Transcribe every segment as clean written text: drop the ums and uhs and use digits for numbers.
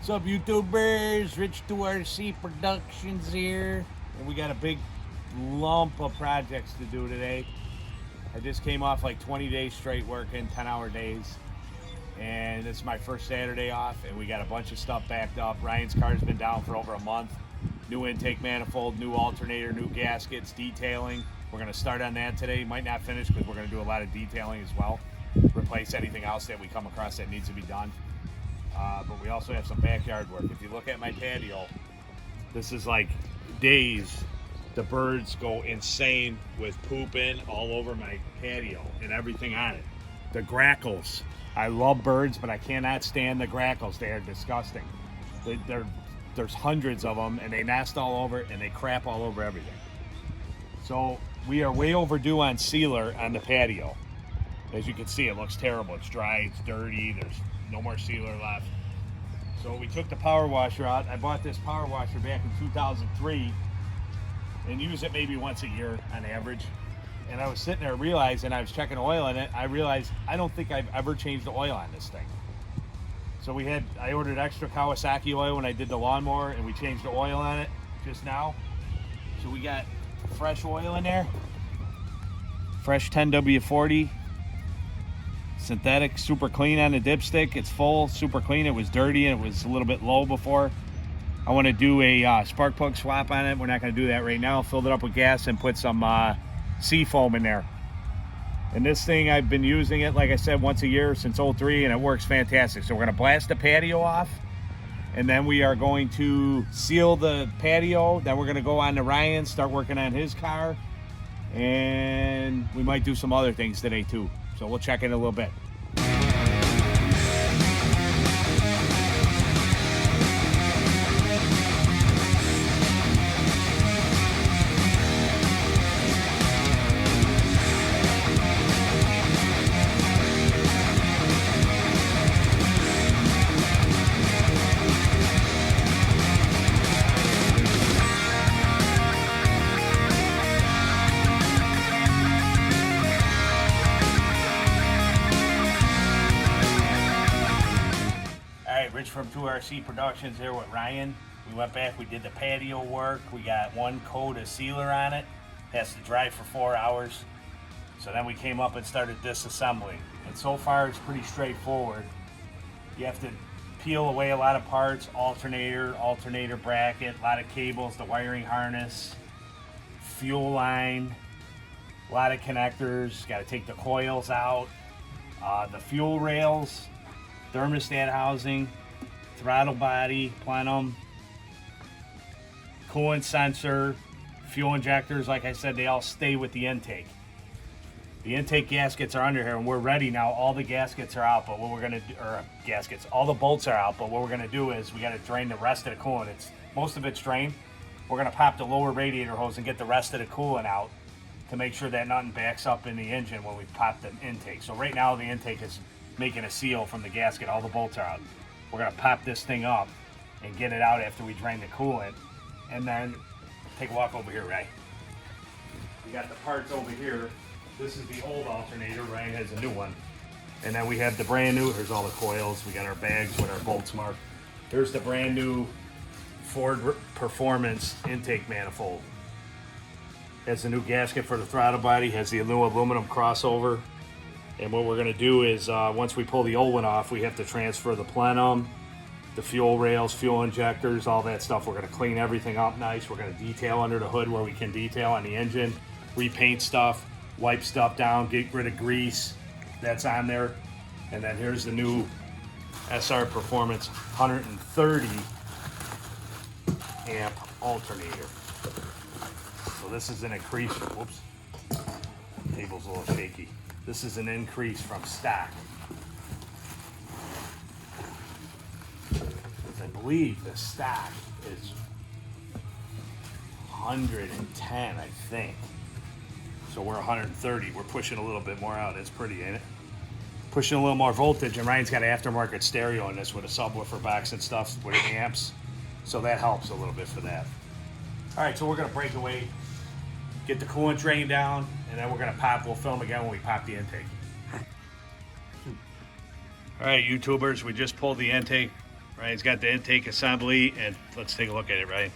What's up, YouTubers? Rich 2RC Productions here. And we got a big lump of projects to do today. I just came off like 20 days straight working, 10-hour days. And it's my first Saturday off, and we got a bunch of stuff backed up. Ryan's car's been down for over a month. New intake manifold, new alternator, new gaskets, detailing. We're gonna start on that today. Might not finish because we're gonna do a lot of detailing as well. Replace anything else that we come across that needs to be done. But we also have some backyard work. If you look at my patio, this is like days. The birds go insane with pooping all over my patio and everything on it. The grackles. I love birds, but I cannot stand the grackles. They are disgusting. There's hundreds of them, and they nest all over, and they crap all over everything. So we are way overdue on sealer on the patio. As you can see, it looks terrible. It's dry, it's dirty, there's no more sealer left. So we took the power washer out. I bought this power washer back in 2003 and use it maybe once a year on average. And I was sitting there realizing, I was checking oil in it, I realized I don't think I've ever changed the oil on this thing. So I ordered extra Kawasaki oil when I did the lawnmower, and we changed the oil on it just now. So we got fresh oil in there. Fresh 10W40. Synthetic, super clean on the dipstick. It's full, super clean. It was dirty and it was a little bit low before. I want to do a spark plug swap on it. We're not going to do that right now. Filled it up with gas and put some sea foam in there. And this thing, I've been using it, like I said, once a year since '03, and it works fantastic. So we're going to blast the patio off, and then we are going to seal the patio. Then we're going to go on to Ryan, start working on his car, and we might do some other things today too. So we'll check in a little bit. Rich from 2RC Productions here with Ryan. We went back, we did the patio work. We got one coat of sealer on it. Has to dry for 4 hours. So then we came up and started disassembling. And so far it's pretty straightforward. You have to peel away a lot of parts, alternator bracket, a lot of cables, the wiring harness, fuel line, a lot of connectors. Got to take the coils out, the fuel rails, thermostat housing, throttle body, plenum, coolant sensor, fuel injectors. Like I said, they all stay with the intake. The intake gaskets are under here, and we're ready now. All the gaskets are out, but what we're gonna do, all the bolts are out, but what we're gonna do is we gotta drain the rest of the coolant. Most of it's drained. We're gonna pop the lower radiator hose and get the rest of the coolant out to make sure that nothing backs up in the engine when we pop the intake. So right now the intake is making a seal from the gasket. All the bolts are out. We're gonna pop this thing up and get it out after we drain the coolant, and then take a walk over here, Ray. We got the parts over here. This is the old alternator. Ryan has a new one, and then we have the brand new. Here's all the coils. We got our bags with our bolts marked. Here's the brand new Ford Performance intake manifold. Has the new gasket for the throttle body. Has the new aluminum crossover. And what we're going to do is, once we pull the old one off, we have to transfer the plenum, the fuel rails, fuel injectors, all that stuff. We're going to clean everything up nice. We're going to detail under the hood where we can detail on the engine, repaint stuff, wipe stuff down, get rid of grease that's on there. And then here's the new SR Performance 130 amp alternator. So this is an increase. Whoops, table's a little shaky. This is an increase from stock. I believe the stock is 110, I think. So we're 130. We're pushing a little bit more out. It's pretty, ain't it? Pushing a little more voltage, and Ryan's got an aftermarket stereo in this with a subwoofer box and stuff with amps. So that helps a little bit for that. All right, so we're gonna break away, get the coolant drain down, and then we're gonna pop. We'll film again when we pop the intake. All right, YouTubers, we just pulled the intake right? It's got the intake assembly, and let's take a look at it, right?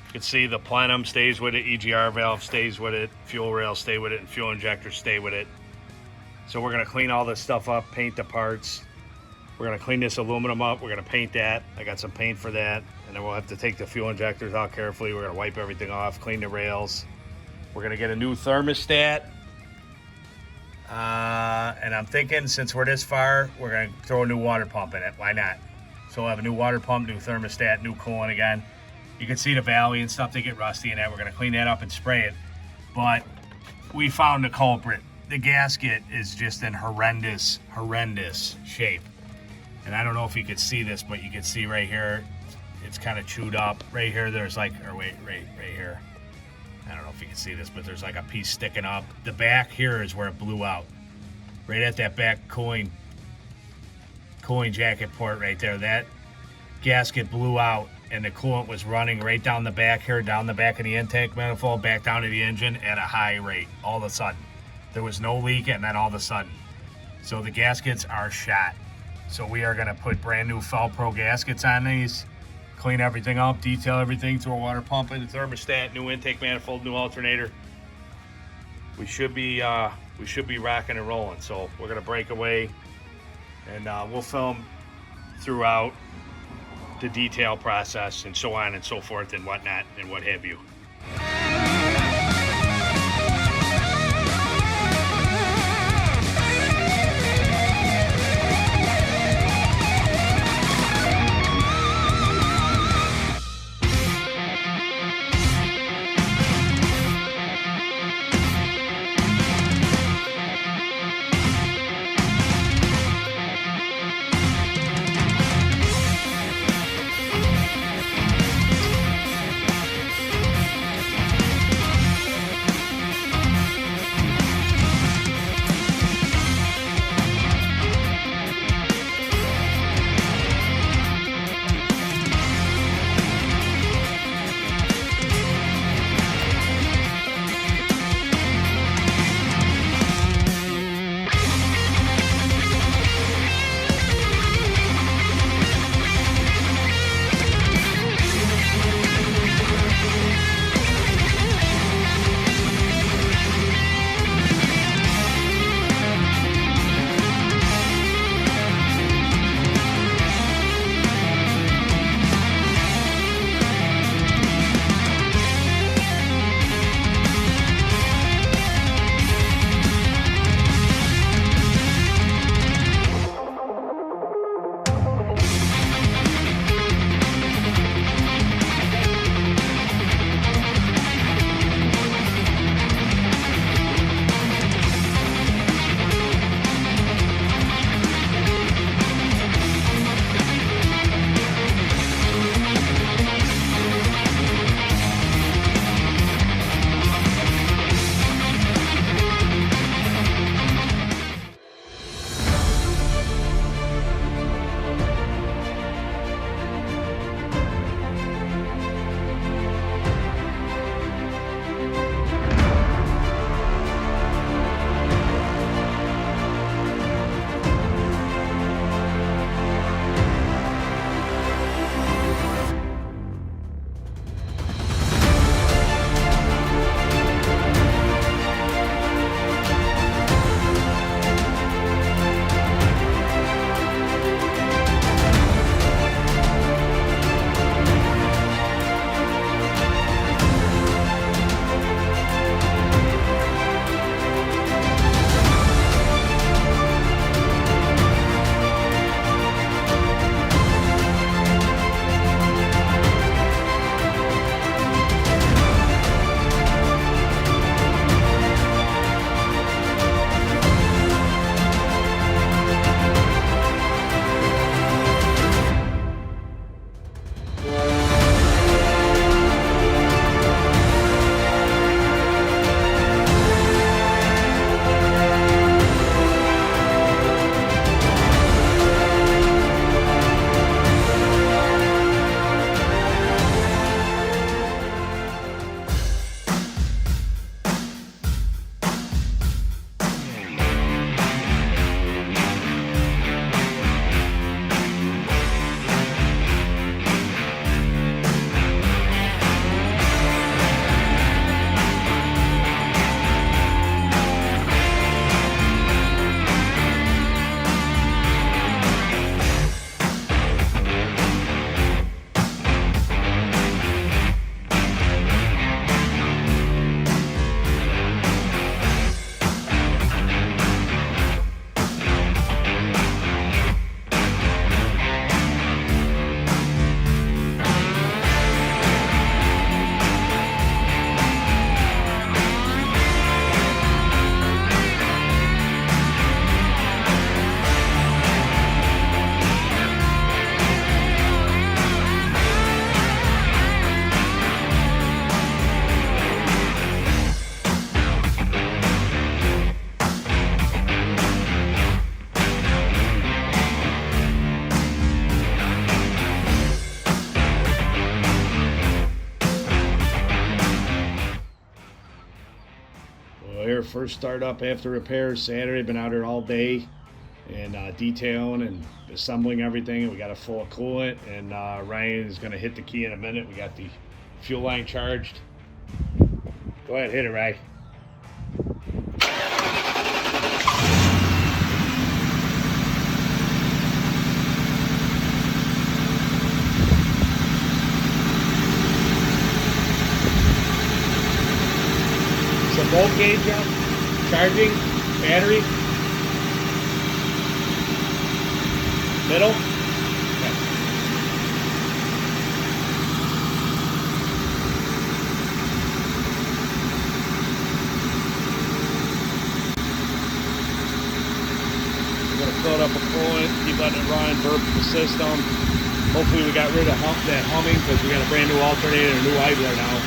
You can see the plenum stays with it, EGR valve stays with it, fuel rails stay with it, and fuel injectors stay with it. So we're gonna clean all this stuff up, paint the parts. We're gonna clean this aluminum up, we're gonna paint that. I got some paint for that, and then we'll have to take the fuel injectors out carefully. We're gonna wipe everything off, clean the rails. We're gonna get a new thermostat. And I'm thinking, since we're this far, we're gonna throw a new water pump in it. Why not? So we'll have a new water pump, new thermostat, new coolant again. You can see the valley and stuff, they get rusty in that. We're gonna clean that up and spray it. But we found the culprit. The gasket is just in horrendous shape. And I don't know if you could see this, but you can see right here, it's kind of chewed up. Right here, there's like, or wait, right here. I don't know if you can see this, but there's like a piece sticking up. The back here is where it blew out. Right at that back cooling jacket port right there. That gasket blew out, and the coolant was running right down the back here, down the back of the intake manifold, back down to the engine at a high rate all of a sudden. There was no leak, and then all of a sudden. So the gaskets are shot. So we are gonna put brand new Felpro gaskets on these, clean everything up, detail everything, throw a water pump in the thermostat, new intake manifold, new alternator. We should be rocking and rolling. So we're gonna break away, and we'll film throughout the detail process and so on and so forth and whatnot and what have you. first start up after repairs Saturday. Been out here all day and detailing and assembling everything. And we got it full of coolant, and Ryan is going to hit the key in a minute. We got the fuel line charged. Go ahead, hit it, Ray. So volt gauge up, charging, battery, middle. Okay. We're gonna fill it up with coolant, keep letting it run, burp the system. Hopefully we got rid of that humming because we got a brand new alternator and a new idler now.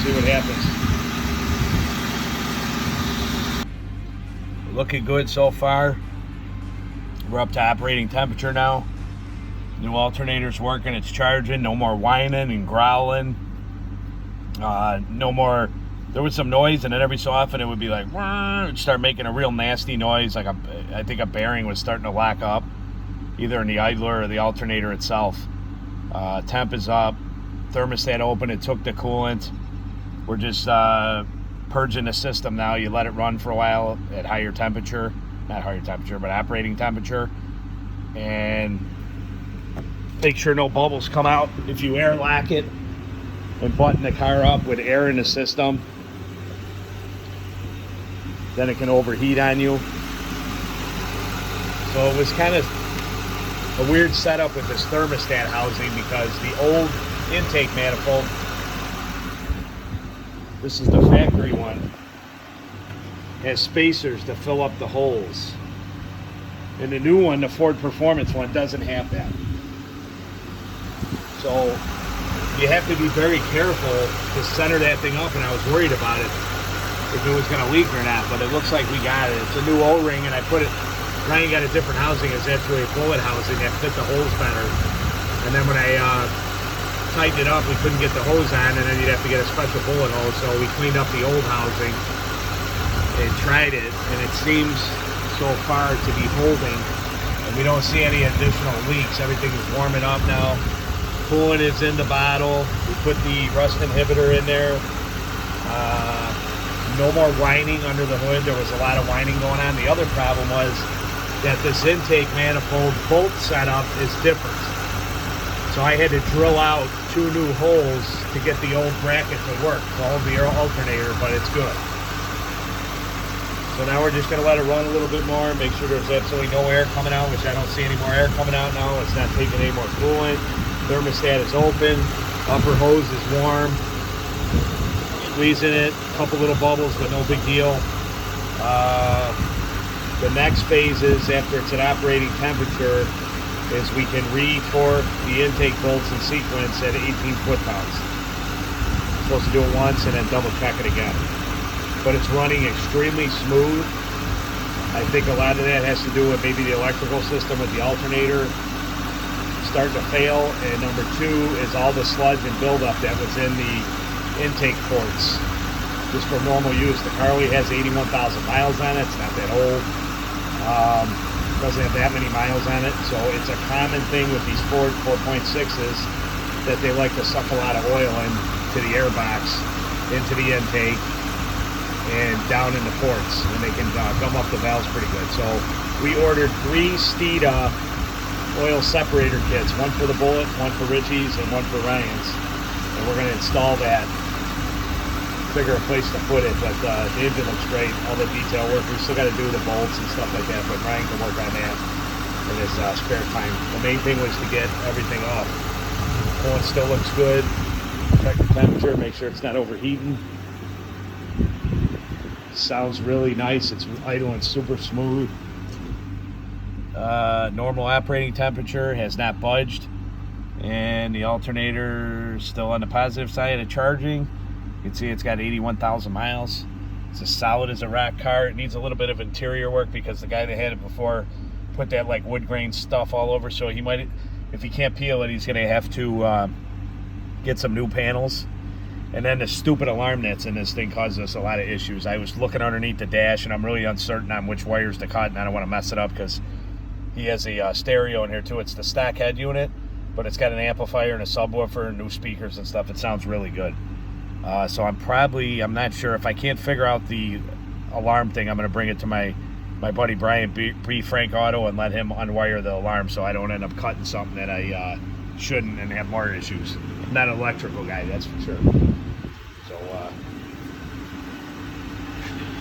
See what happens. Looking good so far. We're up to operating temperature now. New alternator's working, it's charging. No more whining and growling. No more. There was some noise, and then every so often it would be like, it'd start making a real nasty noise. Like I think a bearing was starting to lock up, either in the idler or the alternator itself. Temp is up. Thermostat open. It took the coolant. We're just purging the system now. You let it run for a while at higher temperature, not higher temperature, but operating temperature, and make sure no bubbles come out. If you air lock it and button the car up with air in the system, then it can overheat on you. So it was kind of a weird setup with this thermostat housing because the old intake manifold, this is the factory one, has spacers to fill up the holes. And the new one, the Ford Performance one, doesn't have that. So you have to be very careful to center that thing up, and I was worried about it, if it was going to leak or not, but it looks like we got it. It's a new O-ring, and I put it, Ryan got a different housing. It's actually a bullet housing that fit the holes better. And then when I tightened it up, we couldn't get the hose on, and then you'd have to get a special bullet hose, so we cleaned up the old housing and tried it, and it seems so far to be holding, and we don't see any additional leaks. Everything is warming up now. Coolant is in the bottle. We put the rust inhibitor in there. No more whining under the hood. There was a lot of whining going on. The other problem was that this intake manifold bolt setup is different. So I had to drill out 2 new holes to get the old bracket to work to hold the alternator, but it's good. So now we're just going to let it run a little bit more, make sure there's absolutely no air coming out, which I don't see any more air coming out now. It's not taking any more coolant. Thermostat is open. Upper hose is warm. Squeezing it. A couple little bubbles, but no big deal. The next phase is, after it's at operating temperature, is we can re-torque the intake bolts in sequence at 18 foot-pounds. Supposed to do it once and then double check it again. But it's running extremely smooth. I think a lot of that has to do with maybe the electrical system with the alternator starting to fail. And number 2 is all the sludge and buildup that was in the intake ports just for normal use. The car only has 81,000 miles on it. It's not that old. Doesn't have that many miles on it, so it's a common thing with these Ford 4.6s that they like to suck a lot of oil into the air box, into the intake, and down in the ports, and they can gum up the valves pretty good. So we ordered 3 Steeda oil separator kits, one for the Bullet, one for Richie's, and one for Ryan's, and we're going to install that. Figure a place to put it, but the engine looks great. All the detail work. We still got to do the bolts and stuff like that, but Ryan can work on that in his spare time. The main thing was to get everything off. Coolant still looks good. Check the temperature, make sure it's not overheating. Sounds really nice. It's idling super smooth. Normal operating temperature has not budged, and the alternator still on the positive side of charging. You can see it's got 81,000 miles. It's as solid as a rock car. It needs a little bit of interior work because the guy that had it before put that like wood grain stuff all over, so he might, if he can't peel it, he's gonna have to get some new panels. And then the stupid alarm that's in this thing causes us a lot of issues. I was looking underneath the dash, and I'm really uncertain on which wires to cut, and I don't want to mess it up because he has a stereo in here too. It's the stock head unit, but it's got an amplifier and a subwoofer and new speakers and stuff. It sounds really good. So I'm not sure. If I can't figure out the alarm thing, I'm going to bring it to my buddy Brian B. Frank Auto and let him unwire the alarm so I don't end up cutting something that I shouldn't and have more issues. I'm not an electrical guy, that's for sure. So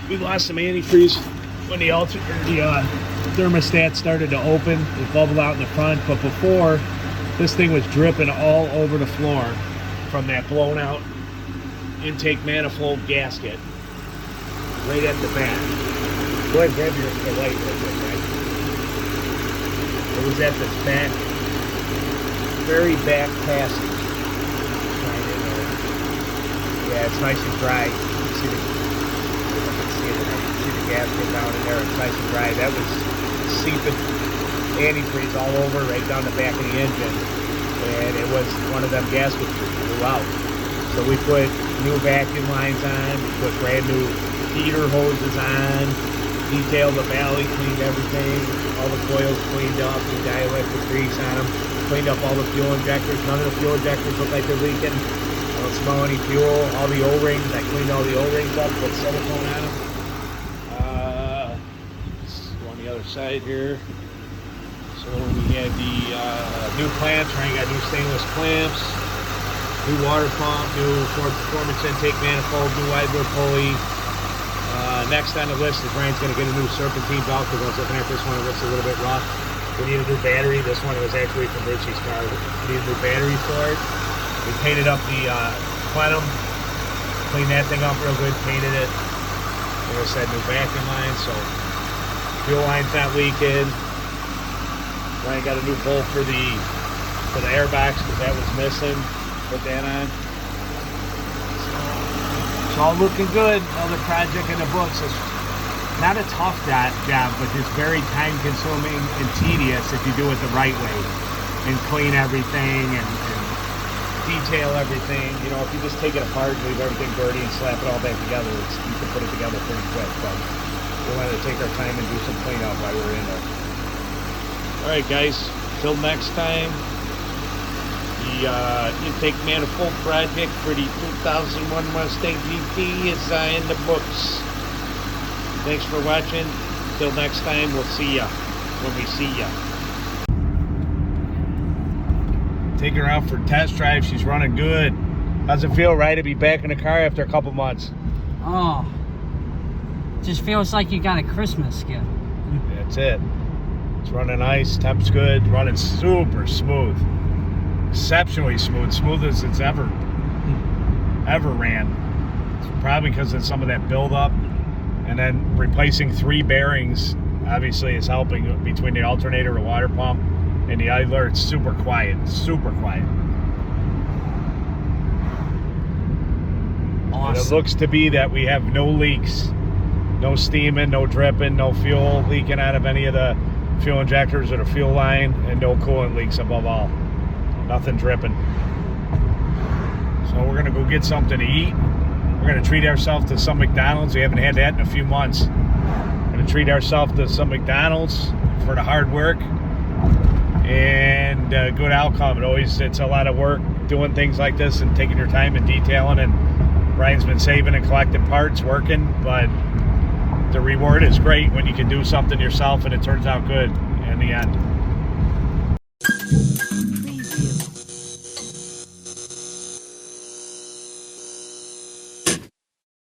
we lost some antifreeze when the thermostat started to open. It bubbled out in the front, but before, this thing was dripping all over the floor from that blown out intake manifold gasket right at the back. Go ahead and grab your light real quick, right? It was at the back, very back passage. Yeah, it's nice and dry. You can see the gasket down in there. It's nice and dry. That was seeping antifreeze all over right down the back of the engine. And it was one of them gaskets that blew out. So we put new vacuum lines on. We put brand new heater hoses on. Detailed the valley, cleaned everything. All the coils cleaned up. We dielectric grease on them. Cleaned up all the fuel injectors. None of the fuel injectors look like they're leaking. I don't smell any fuel. All the O-rings, I cleaned all the O-rings up, put silicone on them. On the other side here. So we had the new clamps, right? Got new stainless clamps, new water pump, new Ford Performance intake manifold, new idler pulley. Next on the list is Ryan's going to get a new serpentine belt because I was looking at this one. It looks a little bit rough. We need a new battery. This one was actually from Richie's car. We need a new battery for it. We painted up the plenum, cleaned that thing up real good, painted it. Like I said, new vacuum line, so fuel line's not leaking. Ryan got a new bolt for the airbox because that was missing. Put that on. It's all looking good. Another project in the books. It's not a tough job, but just very time consuming and tedious if you do it the right way and clean everything and detail everything. You know, if you just take it apart and leave everything dirty and slap it all back together, you can put it together pretty quick. But we wanted to take our time and do some cleanup while we were in there. All right, guys. Till next time. The intake manifold project for the 2001 Mustang GT is in the books. Thanks for watching. Till next time, we'll see ya when we see ya. Taking her out for a test drive. She's running good. How's it feel, right, to be back in the car after a couple months? Oh, just feels like you got a Christmas gift. That's it. It's running nice. Temp's good. Running super smooth. Exceptionally smooth. Smoothest it's ever ran. It's probably because of some of that buildup. And then replacing 3 bearings obviously is helping between the alternator, the water pump, and the idler. It's super quiet. Super quiet. Awesome. And it looks to be that we have no leaks. No steaming, no dripping, no fuel leaking out of any of the fuel injectors or the fuel line, and no coolant leaks above all. Nothing dripping. So we're going to go get something to eat. We're going to treat ourselves to some McDonald's. We haven't had that in a few months. We're going to treat ourselves to some McDonald's for the hard work and good outcome. It's a lot of work doing things like this and taking your time and detailing. And Ryan's been saving and collecting parts, working, but the reward is great when you can do something yourself and it turns out good in the end.